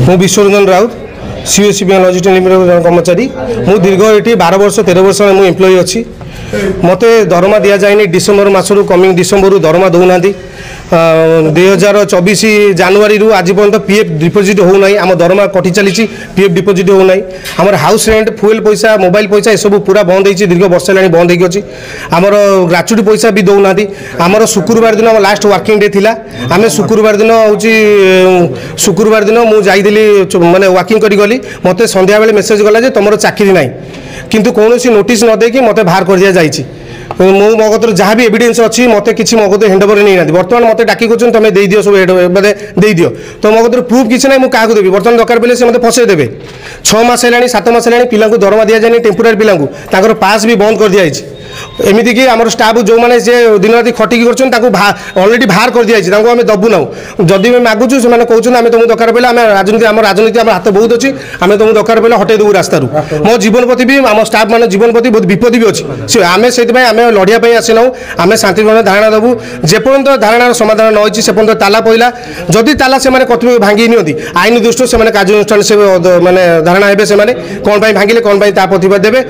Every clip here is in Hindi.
मु विश्वरंजन राउत सीओसीपी लॉजिस्टिक लिमिटेड कर्मचारी मु दीर्घ ये 12 वर्ष 13 वर्ष मु एम्प्लॉय अच्छी मत दरमा दि जाए डिसेम्बर मसरू कमिंग डिसेम्बर दरमा दौना 2024 जनवरी आज पर्यंत पीएफ डिपोजिट होना आम दरमा कटि चली पीएफ डिपोजिट होना आमर हाउस रेंट फुएल पैसा मोबाइल पैसा सब पूरा बंद हो दीर्घ वर्ष है बंद होगी आमर ग्राचुटी पैसा भी दौना आमर शुक्रवार दिन लास्ट वर्किंग डे थिला आम शुक्रवार दिन हूँ शुक्रवार दिन मुझे माने वर्किंग करी गली मत संध्या बेले मेसेज गला तुम चाकरी ना किंतु कौन नोटिस न देकी मत बाहर कर दिया जाइए मो मगतर जहाँ भी एविडेंस अच्छी मत किसी मगत हैंडओवर नहीं ना बर्तमान मत डाक तुम दे दियो सब मैंने दे दियो तो मगतर प्रूफ किसी ना मुझे देवी बर्तमान दरकार पड़े से मतलब फसई देवे 6 मास है 7 मास है पिला दरमा दि जाए टेम्पोरारी पिला पास भी बंद कर दिखाई एमती कि आम स्टाफ जो मैंने दिन राति खटिकी ऑलरेडी बाहर कर दिखाई आम दबू ना जदि मैं मागुचु से कहते हैं तुमको दरकार पड़े आम राजनीति आम हाथ बहुत अच्छी आम तुमको दरकार पड़े हटे देवु रास्तार मो जीवन प्रति भी आम स्टाफ मान जीवन प्रति बहुत विपद भी अच्छी आम से आम लड़ाई आसीना आम शांतिपूर्ण धारणा देवु जेपर्यंत धारणार समाधान न होती से पर्यंत ताला पड़ा जदि ताला से कर्तृपक्ष भांगी नि आईन दृष्टि से कार्यानुष्ठान से मानने धारणा हे से कौन भांगिले कौन प्रतिवाद देवे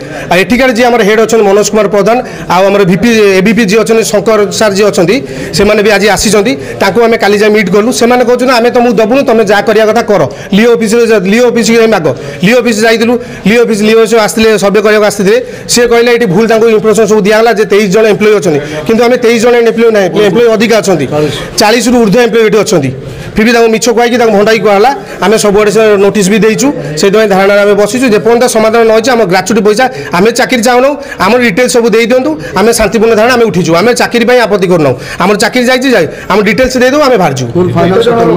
एठिकार जी आम हेड अच्छा मनोज कुमार प्रधान आमर वीपी एबीपी जी अच्छा शंकर सार जी अच्छा से भी आज आसी आम काली जाए मीट कलु से कहते आम तुमको दबुनु तुम जहाँ करवा कथा कर लिओ ऑफिस माग लिओ ऑफिस जाइलु लिओ ऑफिस आसते सर्वे करने आसते सी कहले ये भूल इनफर्मेशन सब दिगला 23 जन एम्प्लॉय अच्छा किंतु आम 23 जन एम्प्लॉय ना एम्प्लॉय अधिक अच्छा 40 रु ऊर्ध्व एम्प्लॉय ये अच्छा फिर भी मिछ कहीकि भंडाई कहला आम सबुआड़े से नोटिस भी देचु से धारणा आम बसीचु जेपर्यंत समाधान न होती आम ग्राचुटी पैसा आम चाकरी चाहूना आम डिटेल्स सब दे दिंतु आम शांतिपूर्ण धारणा आम उठीचु आम चाकरी आपत्ति करना आम चाकरी जाए आम डिटेल्स दे दो आम बाहर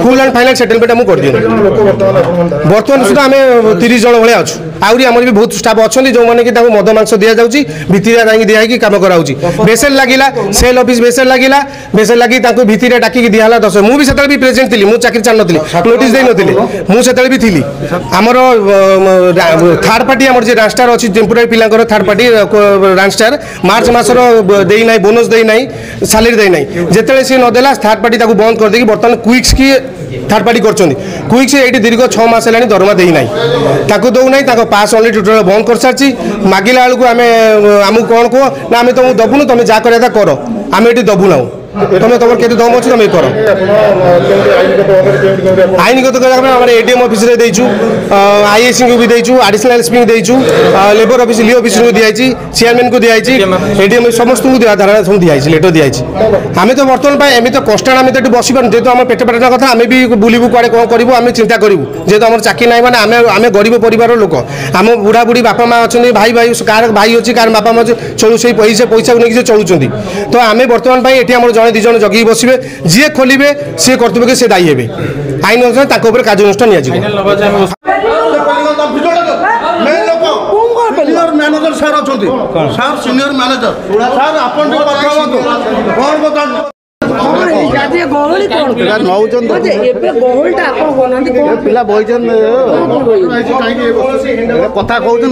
फुल एंड फाइनाल सेटलमेंट आम कर दिखाँ बर्तमान सुधा आम 30 जन भाया अच्छु आहरी आम भी बहुत स्टाफ अच्छा जो मैंने कि मद मांस दि जाऊँगी भितर कहीं दिखाई कम कराऊँगी बेसेल लगिला सेल ऑफिस बेसेल लगी भितर डाकिक दिहला 10 मुझे भी प्रेजेंट थी मुझे चाकरी चाल नी नोटिस दे नी मुझे भी थी आमर थर्ड पार्टी आम जो रास्टार अच्छी टेम्पोरारी पिलांकर थर्ड पार्टी रास्टार मार्च मासर देना बोनस देना सालेरी देना जिते सी नदेला थर्ड पार्टी बंद कर देगी बर्तमान क्विक्स की थर्ड पार्टी कर क्विक्स ये दीर्घ 6 मास है दरमा देना दौना पास ऑलरेडी टोटल बंद कर सारी मागिला बेलू आमको कौन कह ना आम तुमको दबुनु तुम जहाँ कर आम ये दबू ना तुम तुम के दम अच्छे तुम कर आईनगत एडीएम ऑफिस रे देचु आईएससी को भी देचु एडिशनल एसपी को देचु लेबर ऑफिस लिओ ऑफिस को दिखाई चेयरमैन को दिखाई एडीएम समस्त को धारणा सब दिखाई लेटर दिखाई आम तो बर्तमान एम तो कष्टाण आम तो बस पार जेहतु आम पेट पाटना कथा आम भी बुलू कड़े कौन करूँ आम चिंता करूँ जेहतु आम चाकरी ना मैंने आम गरीब परिवार लोक आम बुढ़ा बुढ़ी बापा माँ अच्छा भाई भाई कार भाई अच्छी कार बापा माँ चलू से पैसा को लेकिन चलुँच तो आम बर्तमान ये आम जड़े 2 जन जगि बसवे जी खोलिए सी कर्तव्य से दायी हे आईन अनुसार कार्यानुष्ठान मैनेजर सार अच्छा सार सीनियर मैनेजर सार आप पिला बहीचन कथा कहते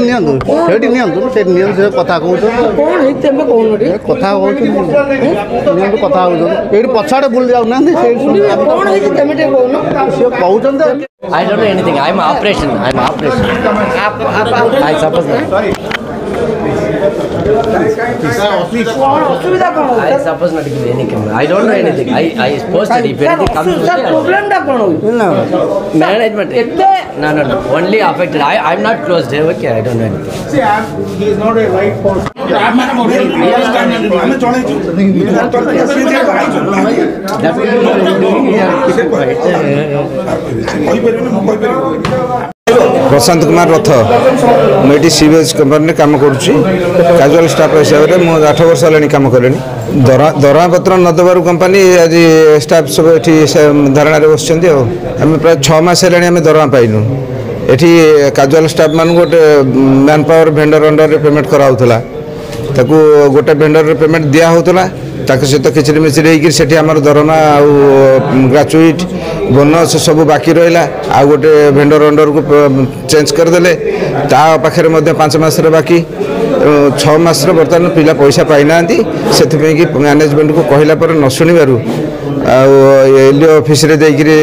कथा कथा ये पछाड़े बुल जाऊना कहते I don't know anything. I'm operation. I suppose not. I suppose not to give any comment. I don't know anything. I posted if anything comes to me. No. Management. No. Only affected. I'm not closed. Okay, I don't know anything. See, he is not a right person. Prashant Kumar रथ मुझे सीवेज कंपनी काम करुँची कैजुअल स्टाफ हिसाब से मुझे 8 वर्ष है कम कले दरमा पत्र नदेवर कंपनी आज स्टाफ सब ये धारणा बस आम प्राय 6 मास है दरमा पाइनु ये कैजुअल स्टाफ मान गोटे man power vendor under payment कराला गोटे भेंडर पेमेंट दिया होता सहित खिचड़ी मिचड़ी होकर आम दरमा ग्राचुईट बोनस सब बाकी रहा आ गोटे भेंडर अंडर को चेंज करदे पाखे 5 मास बाकी 6 मास बर्तमान पिला पैसा पाई ना से मैनेजमेंट को कहला पर न शुणु एलओ ऑफिस रे देकरी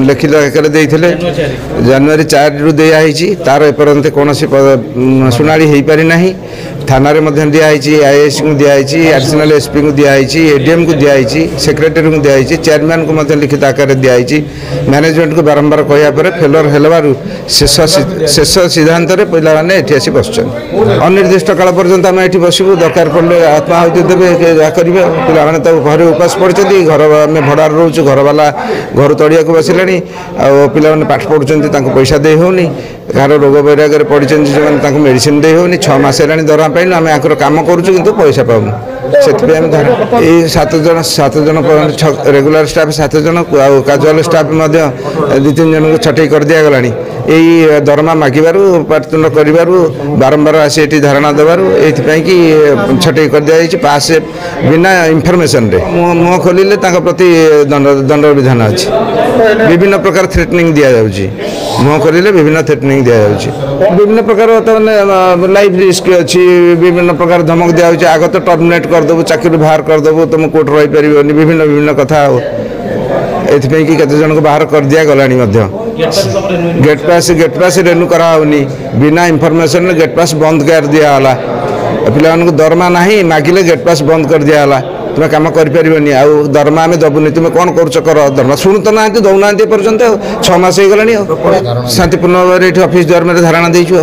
लिखित आकार देइथिले जनवरी 4 रु दिया होईची तार एपर्यंत कोनोसी सुनाड़ी हेई पारि नाही थाना रे मध्य दिया होईची आईएएस को दिया होईची एडिशनल एसपी को दिया होईची एडीएम को दिया होईची सेक्रेटरी को दिया होईची चेयरमैन को मध्य लिखित आकार दिया होईची मैनेजमेंट को बारंबार कहया पर फेलर हेलबारु शेष सिद्धांत रे पहिला माने एठी आसी बसछन अनिर्दिष्ट काल पर्यंत हम एठी बसिबु दरकार पड़ले आत्माहुति देबे या करिवे पिला माने त घरे उपास पड़छथि घर में भड़ार रोच घर वाला घर तड़िया को बसिलानी आ पिला माने पाठ पढ़ुचंती तांको पैसा दे होनी कार रोग वैराग पड़ी जो मेडिसिन दे होनी 6 मास है दरमा पाइन आम आकर कम करुँ कि पैसा पाऊँ से ये 7 जन रेगुलर स्टाफ 7 जन काजुआल स्टाफ 2-3 जन को छटई कर दिया गलानी यही दरमा मागिबारु पाटतुंड करिबारु बारंबार आसी एठी धारणा देबारु एथिपई कि छटई कर दिया जायछि पास बिना इनफॉरमेशन रे मुह खोलिले तांका प्रति दंड विधान अछि विभिन्न प्रकार थ्रेटनिंग दिया जाउछि मुह खोलिले विभिन्न थ्रेटनिंग दिया जाउछि विभिन्न प्रकार तने लाइफ रिस्क अछि विभिन्न प्रकार धमक दिया जाउछि आग तो टर्मिनेट कर देबो चाकरी बाहर कर देबो तुम कोर्ट रहि परिबोनी विभिन्न कथा एथिपई कि केते जन को बाहर कर दिया गलानी मध्य गेट पास रेन्यू करा होनी बिना इनफॉरमेशन गेट पास बंद कर दिया होला पिला को दरमा नाही मागिले गेट पास बंद कर दिया होला तुम कम करें आउ दरमा आम दबुनि तुम कौन कर दरमा शुणु तो ना दौना पर्यंत 6 मास हो गला शांतिपूर्ण भाव ऑफिस द्वार में धारणा देचु।